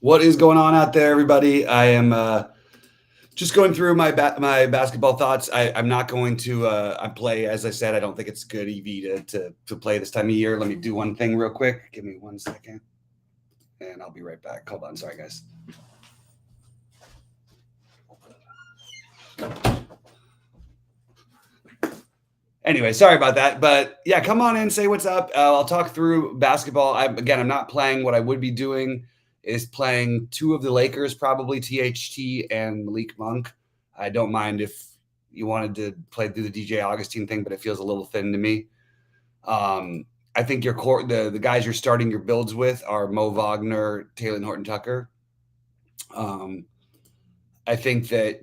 What is going on out there, everybody? I am just going through my basketball thoughts. I'm not going to play, as I said. I don't think it's good EV to play this time of year. Let me do one thing real quick. Give me 1 second, and I'll be right back. Hold on, sorry guys. Anyway, sorry about that, but yeah, come on in, say what's up. I'll talk through basketball. I'm not playing. What I would be doing is playing two of the Lakers, probably THT and Malik Monk. I don't mind if you wanted to play through the DJ Augustine thing, but it feels a little thin to me. I think your core, the guys you're starting your builds with are Mo Wagner, Taylor Horton Tucker. I think that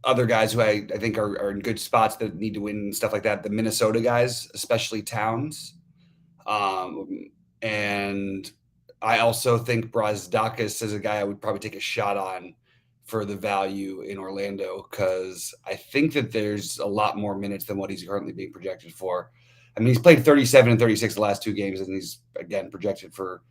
other guys who I think are in good spots that need to win and stuff like that. The Minnesota guys, especially Towns. And I also think Brazdeikis is a guy I would probably take a shot on for the value in Orlando, because I think that there's a lot more minutes than what he's currently being projected for. I mean, he's played 37 and 36 the last two games, and he's, again, projected for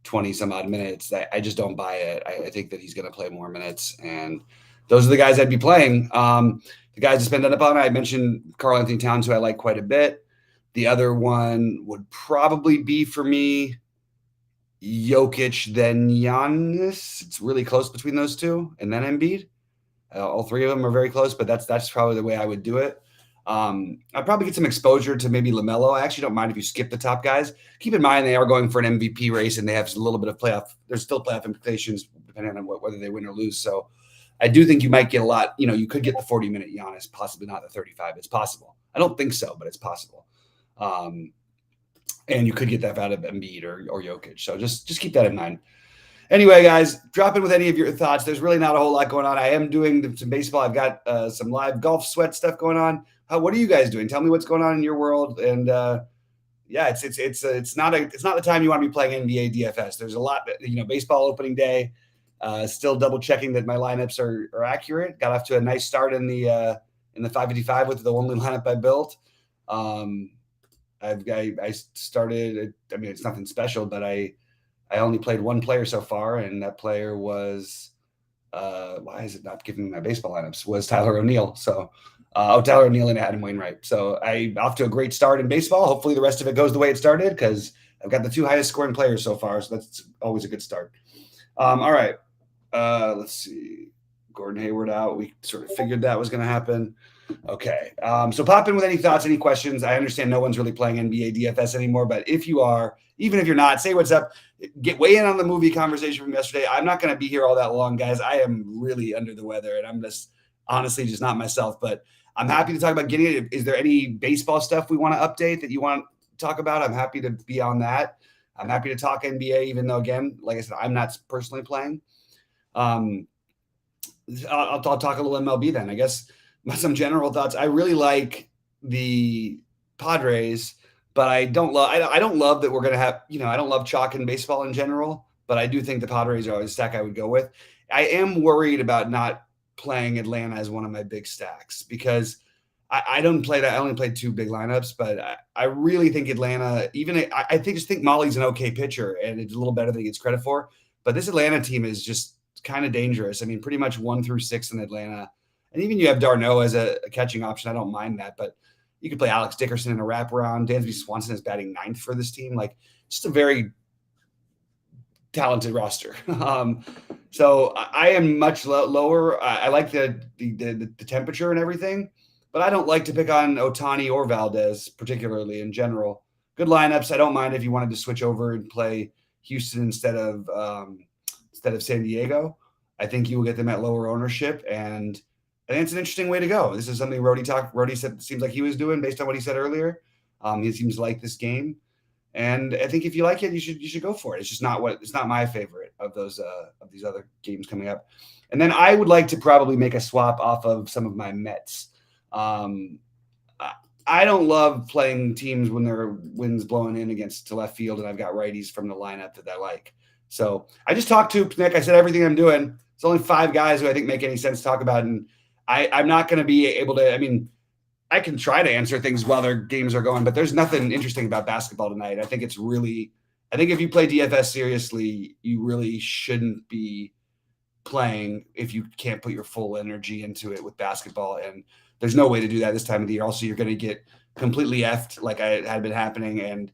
20 some odd minutes. I just don't buy it. I think that he's going to play more minutes, and those are the guys I'd be playing. The guys to spend it up on, I mentioned Karl Anthony Towns, who I like quite a bit. The other one would probably be, for me, Jokic, then Giannis. It's really close between those two, and then Embiid. All three of them are very close, but that's probably the way I would do it. I'd probably get some exposure to maybe LaMelo. I actually don't mind if you skip the top guys. Keep in mind they are going for an MVP race, and they have a little bit of playoff. There's still playoff implications depending on whether they win or lose. So I do think you might get a lot. You could get the 40-minute Giannis, possibly not the 35. It's possible. I don't think so, but it's possible. And you could get that out of Embiid or Jokic. So just keep that in mind. Anyway, guys, drop in with any of your thoughts. There's really not a whole lot going on. I am doing some baseball. I've got some live golf sweat stuff going on. What are you guys doing? Tell me what's going on in your world. And yeah, it's not the time you want to be playing NBA DFS. There's a lot. Baseball opening day. Still double checking that my lineups are accurate. Got off to a nice start in the 555 with the only lineup I built. I started. I mean, it's nothing special, but I only played one player so far, and that player was why is it not giving me my baseball lineups? Was Tyler O'Neill. So Tyler O'Neill and Adam Wainwright. So I off to a great start in baseball. Hopefully the rest of it goes the way it started, because I've got the two highest scoring players so far. So that's always a good start. All right. Let's see. Gordon Hayward out. We sort of figured that was going to happen. Okay. So pop in with any thoughts, any questions. I understand no one's really playing NBA DFS anymore, but if you are, even if you're not, say what's up. Weigh in on the movie conversation from yesterday. I'm not going to be here all that long, guys. I am really under the weather, and I'm just honestly just not myself, but I'm happy to talk about getting it. Is there any baseball stuff we want to update that you want to talk about? I'm happy to be on that. I'm happy to talk NBA, even though, again, like I said, I'm not personally playing. I'll talk a little MLB then, I guess. Some general thoughts. I really like the Padres, but I don't love that we're going to have, I don't love chalk in baseball in general, but I do think the Padres are a stack I would go with. I am worried about not playing Atlanta as one of my big stacks, because I don't play that. I only played two big lineups, but I really think Atlanta, I think Molly's an okay pitcher, and it's a little better than he gets credit for, but this Atlanta team is just kind of dangerous. I mean, pretty much 1 through 6 in Atlanta. And even you have Darno as a catching option. I don't mind that, but you could play Alex Dickerson in a wraparound. Dansby Swanson is batting 9th for this team. Like, just a very talented roster. So I am much lower. I like the temperature and everything, but I don't like to pick on Ohtani or Valdez, particularly in general. Good lineups. I don't mind if you wanted to switch over and play Houston instead of San Diego. I think you will get them at lower ownership, and I think it's an interesting way to go. This is something Rody said seems like he was doing based on what he said earlier. He seems to like this game, and I think if you like it, you should go for it. It's just not my favorite of those of these other games coming up. And then I would like to probably make a swap off of some of my Mets. I don't love playing teams when there are winds blowing in against to left field, and I've got righties from the lineup that I like. So I just talked to Nick. I said everything I'm doing. It's only 5 guys who I think make any sense to talk about, and I'm not going to be able to. I mean, I can try to answer things while their games are going, but there's nothing interesting about basketball tonight. I think it's really I think if you play DFS seriously, you really shouldn't be playing if you can't put your full energy into it with basketball. And there's no way to do that this time of the year. Also, you're going to get completely effed like I had been happening, and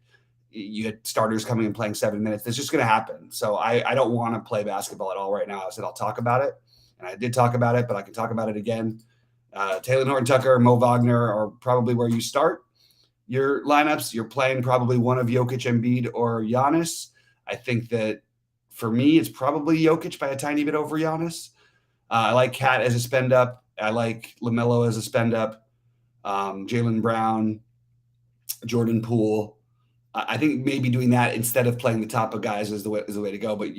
you had starters coming and playing 7 minutes. That's just going to happen. So I don't want to play basketball at all right now. I said I'll talk about it, and I did talk about it, but I can talk about it again. Taylor Norton Tucker, Mo Wagner are probably where you start your lineups. You're playing probably one of Jokic, Embiid, or Giannis. I think that for me, it's probably Jokic by a tiny bit over Giannis. I like Cat as a spend up. I like LaMelo as a spend up. Jaylen Brown, Jordan Poole. I think maybe doing that instead of playing the top of guys is the way to go. But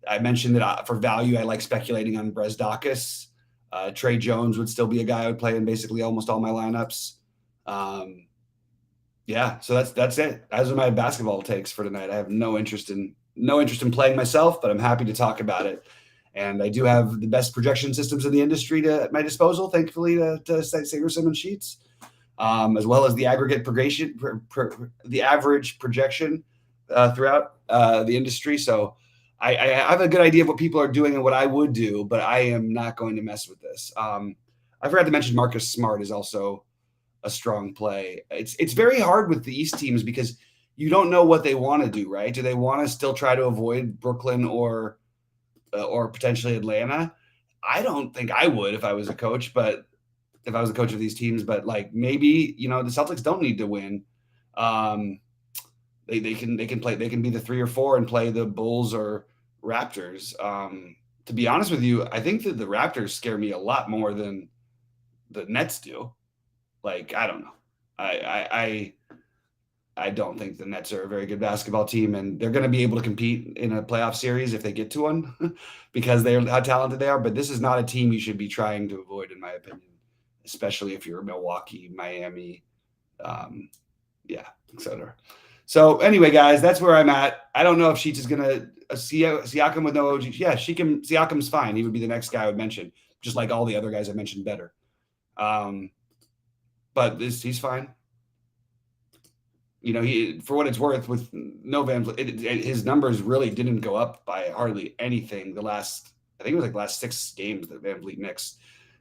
I mentioned that for value, I like speculating on Brezdakis. Trey Jones would still be a guy I would play in basically almost all my lineups. Yeah, so that's it. Those are my basketball takes for tonight. I have no interest in playing myself, but I'm happy to talk about it. And I do have the best projection systems in the industry at my disposal, thankfully, to Sanderson and Sheets, as well as the aggregate progression, the average projection throughout the industry. So I have a good idea of what people are doing and what I would do, but I am not going to mess with this. I forgot to mention Marcus Smart is also a strong play. It's very hard with the East teams because you don't know what they want to do, right? Do they want to still try to avoid Brooklyn or potentially Atlanta? I don't think I would if I was a coach, but if I was a coach of these teams, but like maybe the Celtics don't need to win. They can play. They can be the 3 or 4 and play the Bulls or Raptors. To be honest with you, I think that the Raptors scare me a lot more than the Nets do. Like, I don't know. I don't think the Nets are a very good basketball team, and they're going to be able to compete in a playoff series if they get to one because they're how talented they are. But this is not a team you should be trying to avoid, in my opinion, especially if you're Milwaukee, Miami, yeah, etc. So anyway, guys, that's where I'm at. I don't know if Sheets is going to Siakam with no OG. Yeah, Siakam's fine. He would be the next guy I would mention, just like all the other guys I mentioned better. But he's fine. He, for what it's worth, with no his numbers really didn't go up by hardly anything. I think it was like the last 6 games that Van Vliet mixed.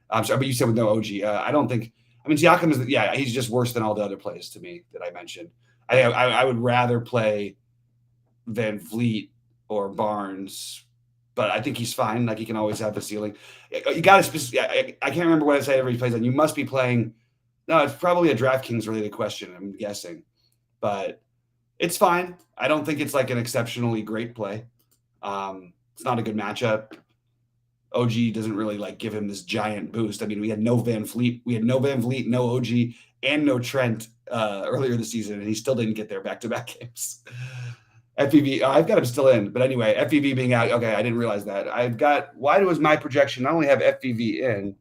I'm sorry, but you said with no OG. I don't think. I mean, Siakam he's just worse than all the other plays to me that I mentioned. I would rather play Van Vliet or Barnes, but I think he's fine. Like, he can always have the ceiling. You got to. I can't remember what I say every plays on. You must be playing. No, it's probably a DraftKings related question, I'm guessing, but it's fine. I don't think it's like an exceptionally great play. It's not a good matchup. OG doesn't really like give him this giant boost. I mean, we had no Van Vliet, no OG, and no Trent earlier this season, and he still didn't get there back-to-back games. FEV, I've got him still in, but anyway, FEV being out. Okay, I didn't realize that. Why was my projection? I only have FEV in.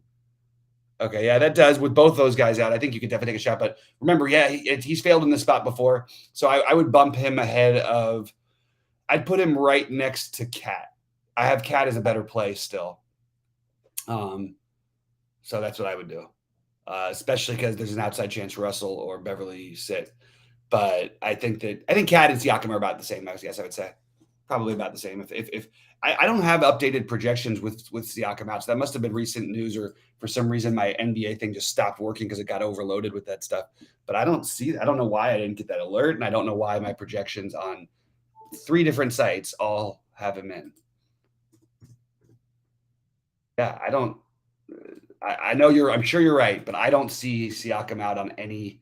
Okay, yeah, that does. With both those guys out, I think you could definitely take a shot. But remember, yeah, he's failed in this spot before. So I would bump him ahead of – I'd put him right next to Cat. I have Cat as a better play still. So that's what I would do, especially because there's an outside chance Russell or Beverly sit. But I think Cat and Siakam are about the same, I guess I would say. Probably about the same. If I don't have updated projections with Siakam out, so that must have been recent news, or for some reason my NBA thing just stopped working because it got overloaded with that stuff. But I don't know why I didn't get that alert, and I don't know why my projections on 3 different sites all have him in. Yeah, I'm sure you're right, but I don't see Siakam out on anything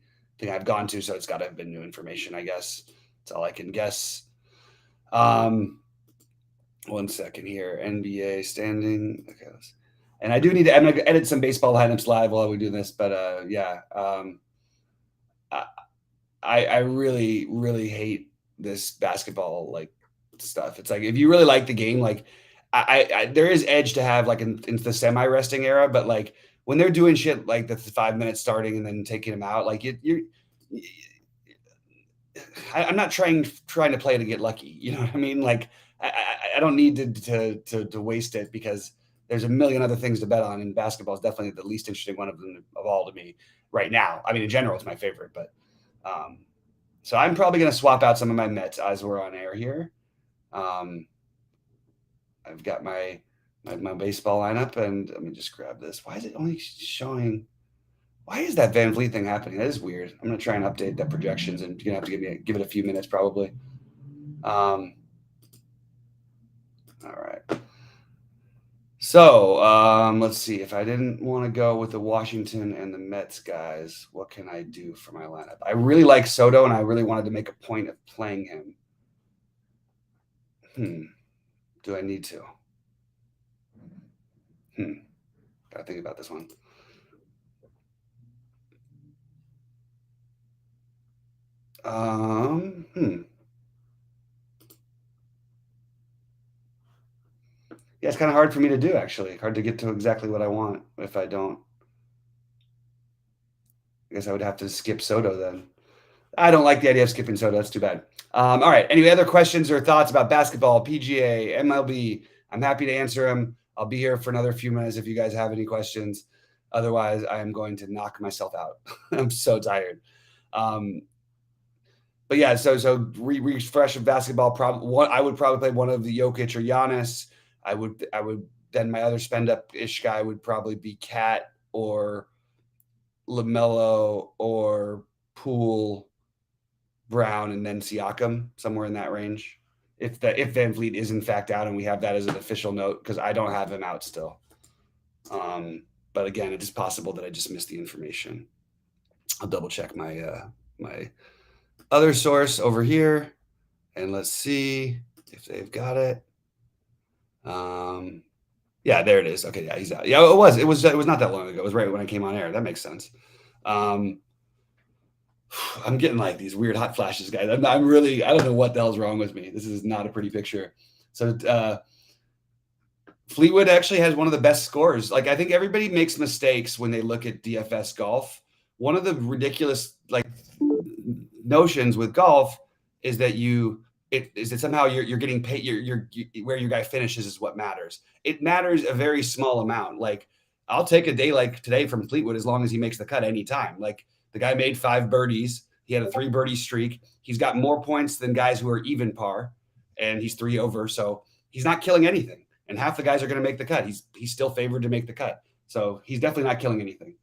I've gone to, so it's got to have been new information, I guess. That's all I can guess. 1 second here. NBA standing. Okay. And I'm going to edit some baseball lineups live while we do this, but yeah. I really, really hate this basketball stuff. It's like, if you really like the game, like there is edge to have like in the semi-resting era, but like when they're doing shit like the 5 minutes starting and then taking them out, like I'm not trying to play to get lucky. You know what I mean? Like I don't need to waste it because there's a million other things to bet on, and basketball is definitely the least interesting one of them of all to me right now. I mean, in general, it's my favorite, but So I'm probably going to swap out some of my Mets as we're on air here. I've got my baseball lineup, and let me just grab this. Why is it only showing? Why is that Van Vliet thing happening? That is weird. I'm going to try and update the projections, and you're going to have to give it a few minutes probably. All right. So let's see. If I didn't want to go with the Washington and the Mets guys, what can I do for my lineup? I really like Soto, and I really wanted to make a point of playing him. Do I need to? Gotta think about this one. Yeah, it's kind of hard for me to do, actually. Hard to get to exactly what I want if I don't. I guess I would have to skip Soto then. I don't like the idea of skipping Soto. That's too bad. All right. Any other questions or thoughts about basketball, PGA, MLB? I'm happy to answer them. I'll be here for another few minutes if you guys have any questions. Otherwise, I am going to knock myself out. I'm so tired. But yeah, so refresh of basketball. I would probably play one of the Jokic or Giannis. I would then my other spend up ish guy would probably be Cat or LaMelo or Poole, Brown, and then Siakam, somewhere in that range. If Van Vliet is in fact out, and we have that as an official note, because I don't have him out still. But again, it is possible that I just missed the information. I'll double check my my other source over here, and let's see if they've got it. Yeah, there it is. Okay, yeah, he's out. Yeah, it was not that long ago. It was right when I came on air. That makes sense. I'm getting like these weird hot flashes, guys. I don't know what the hell's wrong with me. This is not a pretty picture. So Fleetwood actually has one of the best scores. Like, I think everybody makes mistakes when they look at DFS golf. One of the ridiculous notions with golf is that somehow you're getting paid. Where your guy finishes is what matters. It matters a very small amount. Like, I'll take a day like today from Fleetwood as long as he makes the cut anytime. Like, the guy made 5 birdies. He had a 3 birdie streak. He's got more points than guys who are even par, and he's 3 over. So he's not killing anything. And half the guys are going to make the cut. He's still favored to make the cut. So he's definitely not killing anything.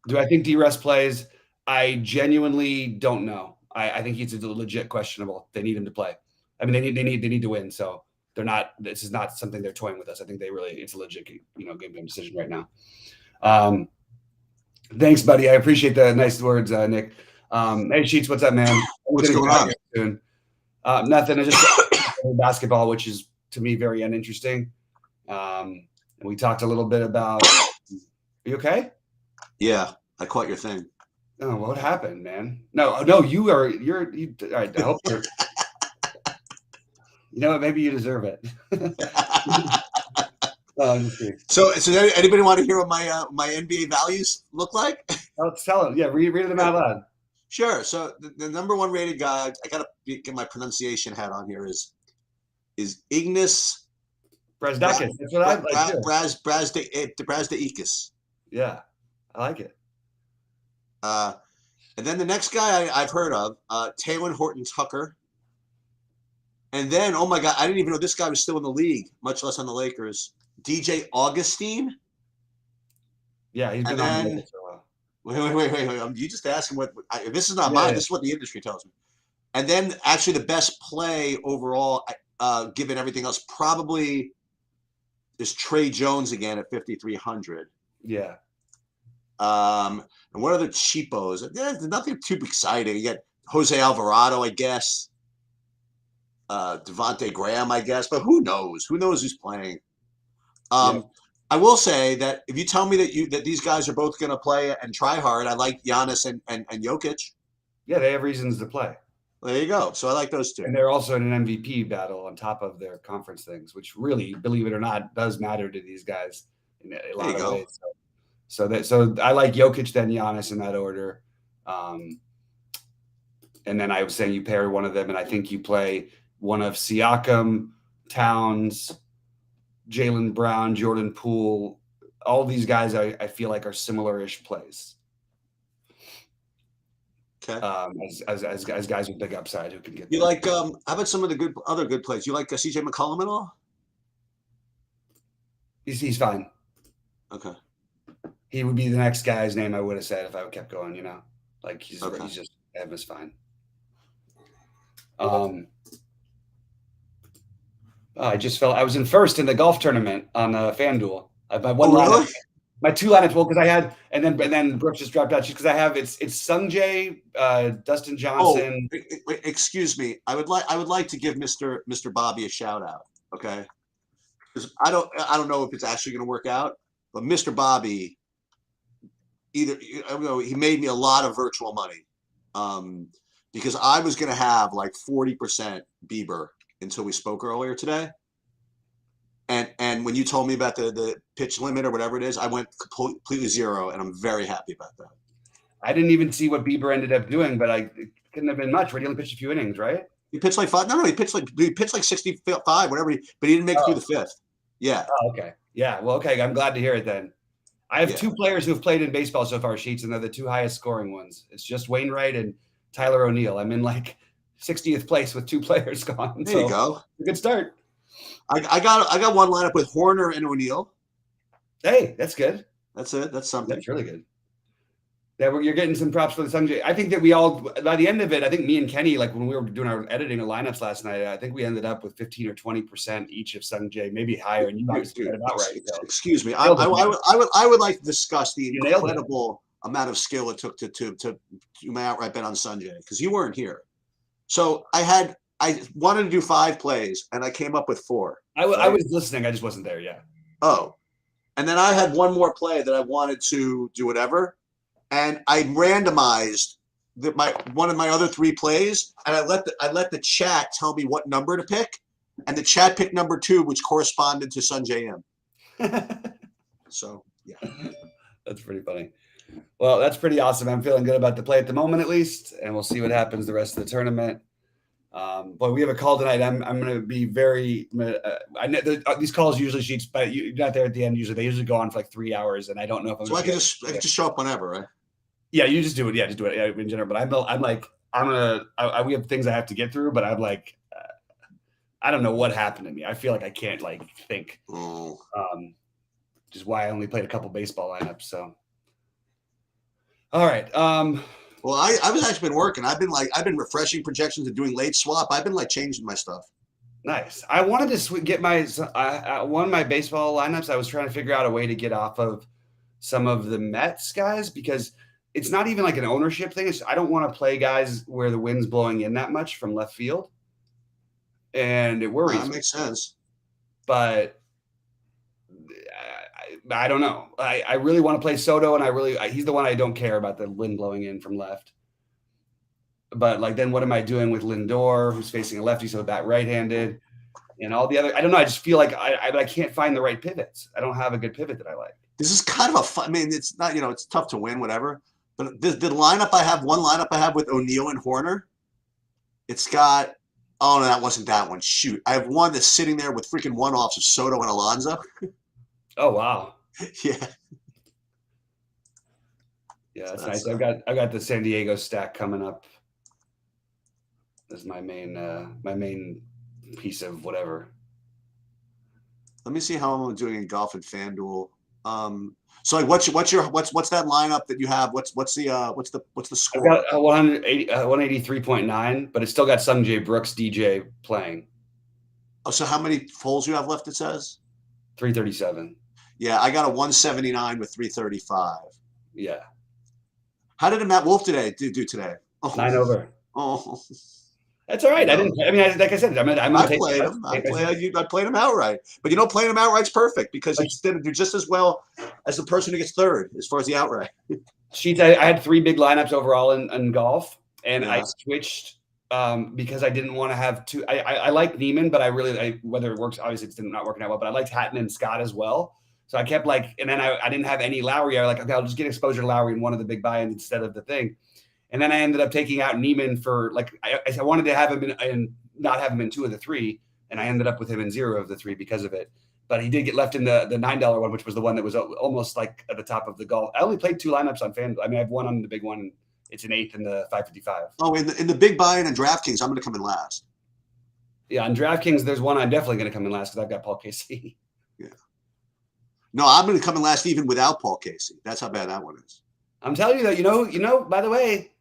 Do I think D-Rest plays? I genuinely don't know. I think he's a legit questionable. They need him to play. I mean, they need to win. So they're not. This is not something they're toying with us. I think it's a legit game time decision right now. Thanks, buddy. I appreciate the nice words, Nick. Hey, Sheets, what's up, man? What's going on? Soon. Nothing. I just basketball, which is to me very uninteresting. And we talked a little bit about. Are you okay? Yeah, I caught your thing. Oh, what happened, man? No, you're. All right, I hope you're. You know what? Maybe you deserve it. So does anybody want to hear what my NBA values look like? Let's tell them. Yeah, read them out loud. Sure. So the number 1 rated guy, I gotta get my pronunciation hat on here, is Ignas Brazdeikis. That's what I like. Brazdeikis. Yeah, I like it. And then the next guy I've heard of, Taylor Horton Tucker. And then, oh my God, I didn't even know this guy was still in the league, much less on the Lakers. DJ Augustine. Yeah, he's been on the Lakers for a while. Wait. You just ask him this is not mine. This is what the industry tells me. And then actually the best play overall, given everything else, probably is Trey Jones again at 5,300. Yeah. And what are the cheapos? There's nothing too exciting. You got Jose Alvarado, I guess. Devontae Graham, I guess. But who knows? Who knows who's playing? I will say that if you tell me that these guys are both going to play and try hard, I like Giannis and Jokic. Yeah, they have reasons to play. Well, there you go. So I like those two. And they're also in an MVP battle on top of their conference things, which really, believe it or not, does matter to these guys in a lot of ways. So I like Jokic, then Giannis in that order. And then I was saying you pair one of them, and I think you play one of Siakam, Towns, Jaylen Brown, Jordan Poole. All these guys I feel like are similar-ish plays. Okay. As guys with big upside who can get You there. like how about some of the other good plays? You like CJ McCollum at all? He's fine. Okay. He would be the next guy's name I would have said if I kept going. Like he's just Ev is fine. I just felt I was in first in the golf tournament on FanDuel. My one lineup, really? my two lineups. Well, because I had, and then Brooks just dropped out. Just because I have it's Sungjae, Dustin Johnson. Wait, excuse me. I would like to give Mr. Bobby a shout out. Okay, because I don't know if it's actually going to work out, but Mr. Bobby, he made me a lot of virtual money, because I was going to have like 40% Bieber until we spoke earlier today. And when you told me about the pitch limit or whatever it is, I went completely zero, and I'm very happy about that. I didn't even see what Bieber ended up doing, but it couldn't have been much. He only pitched a few innings, right? He pitched like 5. No, he pitched like 65, whatever. But he didn't make it through the 5th. Yeah. Oh, okay. Yeah. Well, okay. I'm glad to hear it then. I have two players who have played in baseball so far, Sheets, and they're the two highest scoring ones. It's just Wainwright and Tyler O'Neill. I'm in like 60th place with two players gone. There you go. Good start. I got one lineup with Horner and O'Neill. Hey, that's good. That's it. That's something. That's really good. Yeah, you're getting some props for the Sungjae. I think that we all, by the end of it, I think me and Kenny, like when we were doing our editing of lineups last night, I think we ended up with 15 or 20% each of Sungjae, maybe higher. And you obviously got it about right. So. Excuse me. I would like to discuss the incredible amount of skill it took to do my outright bet on Sungjae, because you weren't here. So I wanted to do 5 plays, and I came up with 4. I was listening. I just wasn't there. Yeah. Oh, and then I had one more play that I wanted to do whatever. And I randomized one of my other 3 plays, and I let the chat tell me what number to pick, and the chat picked number 2, which corresponded to Sungjae M. So yeah, that's pretty funny. Well, that's pretty awesome. I'm feeling good about the play at the moment, at least, and we'll see what happens the rest of the tournament. But we have a call tonight. I'm going to be very. I know these calls usually, Sheets, but you're not there at the end. Usually, they usually go on for like 3 hours, and I don't know if I'm. So I can just show up whenever, right? Yeah, you just do it. Yeah, just do it. Yeah, in general. But I'm like we have things I have to get through, but I'm like, I don't know what happened to me. I feel like I can't like think. Oh. Which is why I only played a couple baseball lineups. So. All right. Well, I was actually been working. I've been refreshing projections and doing late swap. I've been like changing my stuff. Nice. I wanted to get one of my baseball lineups. I was trying to figure out a way to get off of some of the Mets guys, because it's not even like an ownership thing. I don't want to play guys where the wind's blowing in that much from left field, and it worries. That makes sense. But I don't know. I really want to play Soto, and he's the one I don't care about the wind blowing in from left. But like, then what am I doing with Lindor, who's facing a lefty, so bat right-handed, and all the other? I don't know. I just feel like I can't find the right pivots. I don't have a good pivot that I like. This is kind of a fun. I mean, it's not, it's tough to win, whatever. But the lineup I have, one lineup I have with O'Neill and Horner, it's got. Oh no, that wasn't that one. Shoot, I have one that's sitting there with freaking one-offs of Soto and Alonso. Oh wow. Yeah. Yeah, that's nice. I've got the San Diego stack coming up. That's my main piece of whatever. Let me see how I'm doing in golf and FanDuel. So like, what's that lineup that you have? What's the score? I've got 183.9, but it's still got Sungjae, Brooks, DJ playing. Oh, so how many holes you have left? It says 337. Yeah, I got a 179 with 335. Yeah. How did Matt Wolf do today? Oh. 9 over. Oh. That's all right. Like I said, I played him. I played him outright. But playing him outright's perfect, because he's going to do just as well as the person who gets third as far as the outright. Sheets, I had 3 big lineups overall in golf, and I switched because I didn't want to have 2. I like Neiman, but whether it works, obviously it's not working out well, but I liked Hatton and Scott as well. So I kept and then I didn't have any Lowry. I was like, okay, I'll just get exposure to Lowry in one of the big buy-ins instead of the thing. And then I ended up taking out Neiman for I wanted to have him and not have him in 2 of the 3, and I ended up with him in 0 of the 3 because of it. But he did get left in the $9 one, which was the one that was almost like at the top of the golf. I only played 2 lineups on FanDuel. I have one on the big one it's an eighth in the 555. Oh, in the big buy-in and DraftKings, I'm going to come in last. Yeah, on DraftKings, there's one I'm definitely going to come in last because I've got Paul Casey. Yeah. No, I'm going to come in last even without Paul Casey. That's how bad that one is. I'm telling you that, you know. By the way,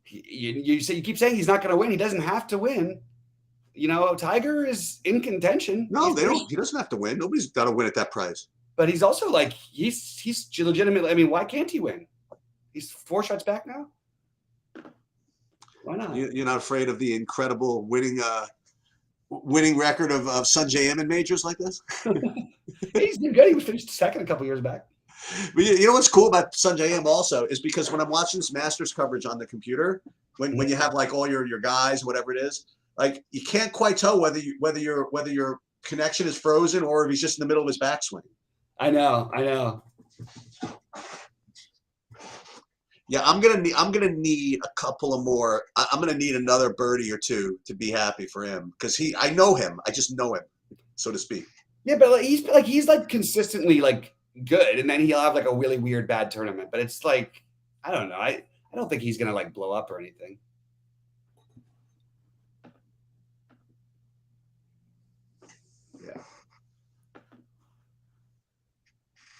you keep saying he's not going to win. He doesn't have to win. You know, Tiger is in contention. No, he doesn't have to win. Nobody's got to win at that price. But he's also like he's legitimately. I mean, why can't he win? He's 4 shots back now. Why not? You're not afraid of the incredible winning record of Sungjae Im in majors like this? He's been good. He was finished second a couple years back. But you know what's cool about Sungjae Im also is because when I'm watching this Masters coverage on the computer, when you have like all your guys, whatever it is, like you can't quite tell whether your connection is frozen or if he's just in the middle of his backswing. I know. Yeah, I'm gonna need a couple of more. I'm gonna need another birdie or two to be happy for him because I know him. I just know him, so to speak. Yeah, but he's consistently like good, and then he'll have like a really weird bad tournament. But it's like I don't know. I don't think he's gonna like blow up or anything. Yeah.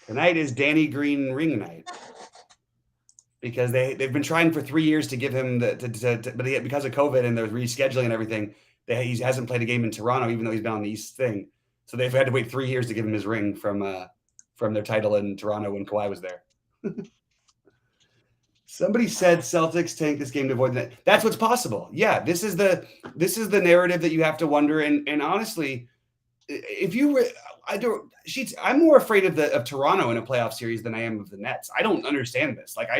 Tonight is Danny Green ring night. Because they've been trying for 3 years to give him but because of COVID and the rescheduling and everything, he hasn't played a game in Toronto, even though he's been on the East thing. So they've had to wait 3 years to give him his ring from their title in Toronto when Kawhi was there. Somebody said Celtics tank this game to avoid that. That's what's possible. Yeah, this is the narrative that you have to wonder. And honestly, if you were, I'm more afraid of Toronto in a playoff series than I am of the Nets. I don't understand this. Like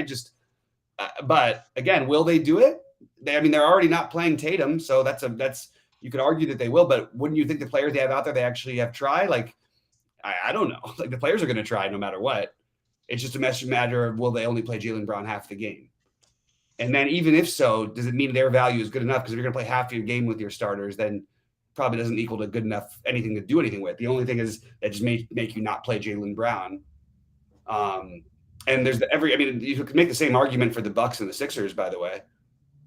but again, will they do it? They're already not playing Tatum, so that's you could argue that they will. But wouldn't you think the players they have out there they actually have tried? Like I don't know. Like the players are going to try no matter what. It's just a matter of will they only play Jaylen Brown half the game? And then even if so, does it mean their value is good enough? Because if you're going to play half your game with your starters, then probably doesn't equal to good enough anything to do anything with. The only thing is that just make you not play Jaylen Brown. And there's you could make the same argument for the Bucks and the Sixers, by the way.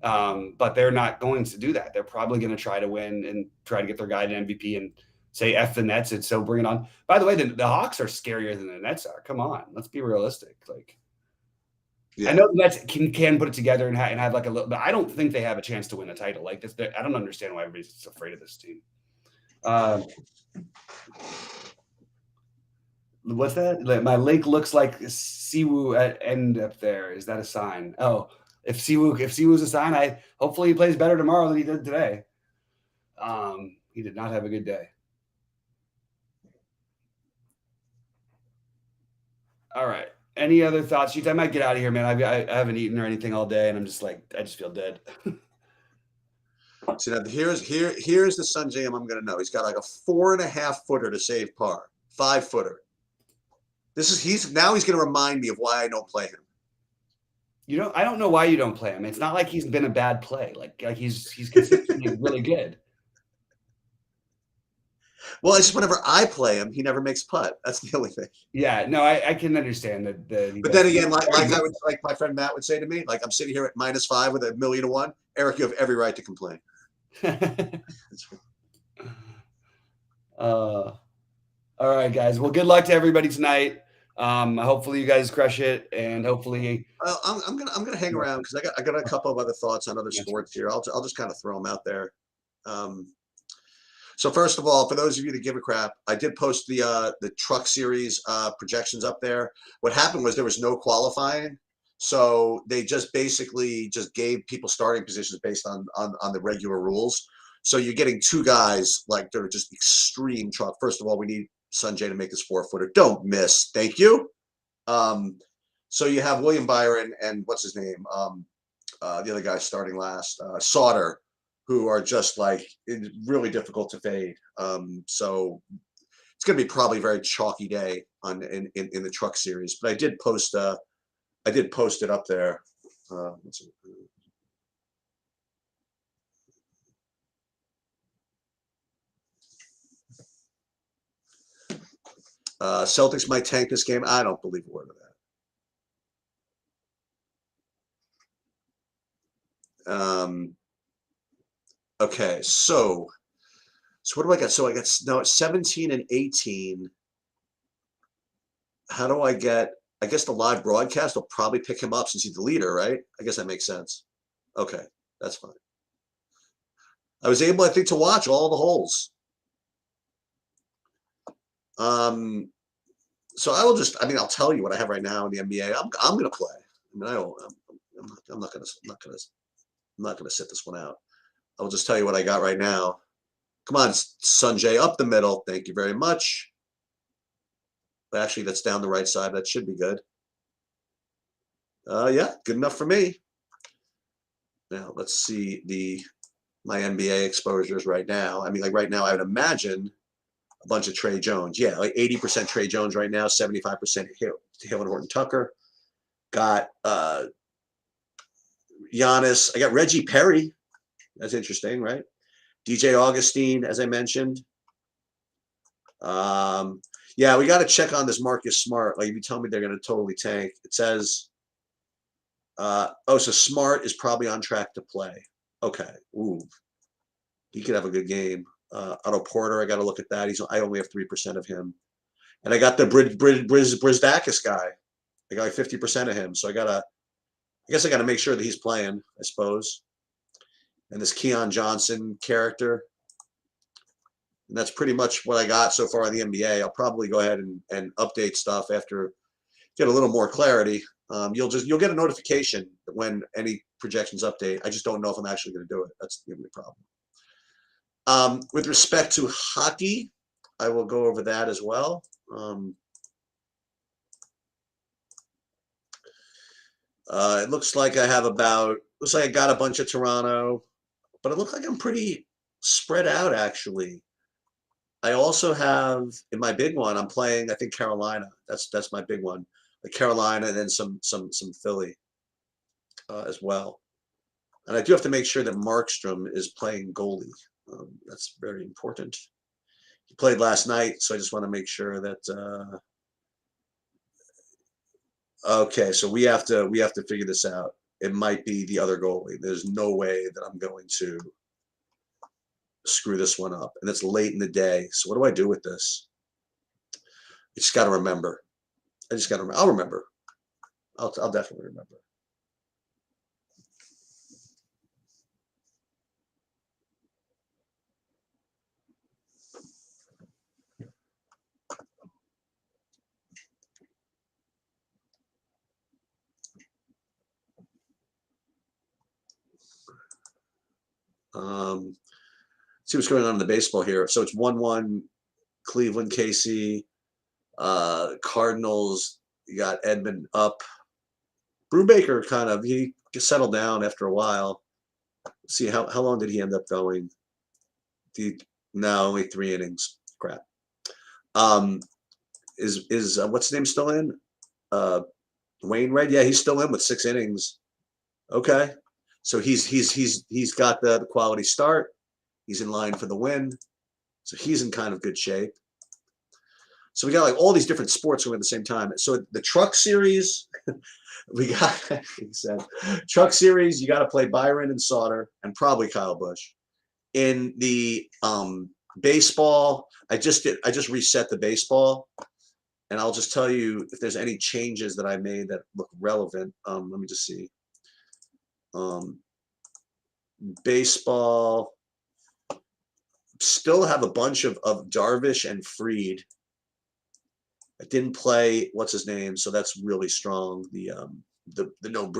But they're not going to do that. They're probably going to try to win and try to get their guy to MVP and say F the Nets. And so bring it on. By the way, the Hawks are scarier than the Nets are. Come on, let's be realistic. Like, yeah. I know the Nets can put it together and have like a little, but I don't think they have a chance to win a title like this. I don't understand why everybody's so afraid of this team. What's that? My link looks like Siwoo at end up there. Is that a sign? Oh, if Siwoo's a sign, hopefully he plays better tomorrow than he did today. He did not have a good day. All right. Any other thoughts? I might get out of here, man. I haven't eaten or anything all day, and I'm just like, I just feel dead. See, now here's the Sungjae Im I'm going to know. He's got like a 4.5 footer to save par, 5 footer. He's going to remind me of why I don't play him. I don't know why you don't play him. It's not like he's been a bad play. Like he's consistently really good. Well, it's just whenever I play him, he never makes putt. That's the only thing. Yeah, no, I can understand that. But then again, like my friend Matt would say to me, like I'm sitting here at -5 with $1 million to 1. Eric, you have every right to complain. All right, guys. Well, good luck to everybody tonight. Hopefully you guys crush it, and hopefully I'm gonna hang around because I got a couple of other thoughts on other sports here. I'll just kind of throw them out there. So first of all, for those of you that give a crap, I did post the truck series projections up there. What happened was there was no qualifying, so they just basically just gave people starting positions based on the regular rules. So you're getting 2 guys like they're just extreme truck. First of all, we need Sungjae to make his 4-footer. Don't miss. Thank you. So you have William Byron and what's his name? The other guy starting last, Sauter, who are just like really difficult to fade. So it's going to be probably a very chalky day in the truck series. But I did post it up there. Let's see. Celtics might tank this game. I don't believe a word of that. Okay, so what do I got? So I got now at 17 and 18. How do I get? I guess the live broadcast will probably pick him up since he's the leader, right? I guess that makes sense. Okay, that's fine. I was able, I think, to watch all the holes. So I will just, I mean, I'll tell you what I have right now in the NBA. I'm going to play. I mean, I'm not going to sit this one out. I'll just tell you what I got right now. Come on, Sanjay, up the middle. Thank you very much. Actually, that's down the right side. That should be good. Yeah, good enough for me. Now let's see my NBA exposures right now. I mean, like right now, I would imagine a bunch of Trey Jones. Yeah, like 80% Trey Jones right now, 75% Hill and Horton Tucker. Got Giannis. I got Reggie Perry. That's interesting, right? DJ Augustine, as I mentioned. Yeah, we got to check on this Marcus Smart. Like, if you tell me they're going to totally tank, it says, so Smart is probably on track to play. Okay. Ooh, he could have a good game. Otto Porter, I got to look at that. I only have 3% of him, and I got the Brisdakis guy. I got like 50% of him, so I guess I got to make sure that he's playing, I suppose. And this Keon Johnson character. And that's pretty much what I got so far in the NBA. I'll probably go ahead and update stuff after get a little more clarity. You'll get a notification when any projections update. I just don't know if I'm actually going to do it. That's the only problem. With respect to hockey, I will go over that as well. It looks like I got a bunch of Toronto, but it looks like I'm pretty spread out actually. I also have in my big one, I'm playing, I think Carolina. That's my big one. Like Carolina and then some Philly as well. And I do have to make sure that Markstrom is playing goalie. That's very important. He played last night, so I just want to make sure that okay, so we have to figure this out. It might be the other goalie. There's no way that I'm going to screw this one up. And it's late in the day. So what do I do with this? I just got to remember. I'll remember. I'll definitely remember. See what's going on in the baseball here. So it's 1-1 Cleveland, KC, Cardinals. You got Edmund up. Brubaker he settled down after a while. Let's see how long did he end up going? No, only 3 innings. Crap. Is what's his name still in? Wainwright. Yeah, he's still in with 6 innings. Okay, so he's got the quality start. He's in line for the win, so he's in kind of good shape. So we got like all these different sports going at the same time. So the Truck Series, we got he said Truck Series. You got to play Byron and Sauter and probably Kyle Busch. In the baseball, I just reset the baseball, and I'll just tell you if there's any changes that I made that look relevant. Let me just see. Baseball still have a bunch of Darvish and Fried. I didn't play what's his name, so that's really strong. The new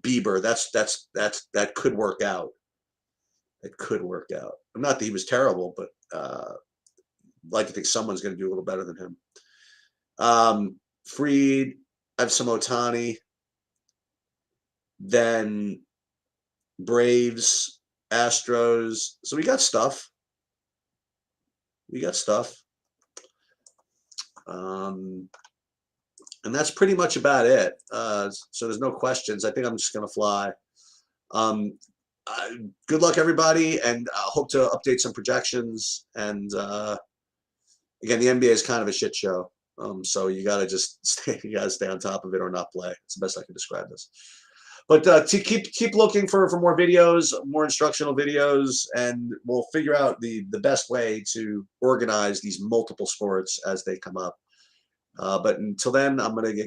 Bieber. That could work out. It could work out. Not that he was terrible, but I'd like to think someone's going to do a little better than him. Fried, I have some Ohtani. Then Braves, Astros. So we got stuff. And that's pretty much about it. So there's no questions. I think I'm just going to fly. Good luck, everybody, and I hope to update some projections. And again, the NBA is kind of a shit show. So you got to stay on top of it or not play. It's the best I can describe this. But to keep looking for more videos, more instructional videos, and we'll figure out the best way to organize these multiple sports as they come up. But until then, I'm going to get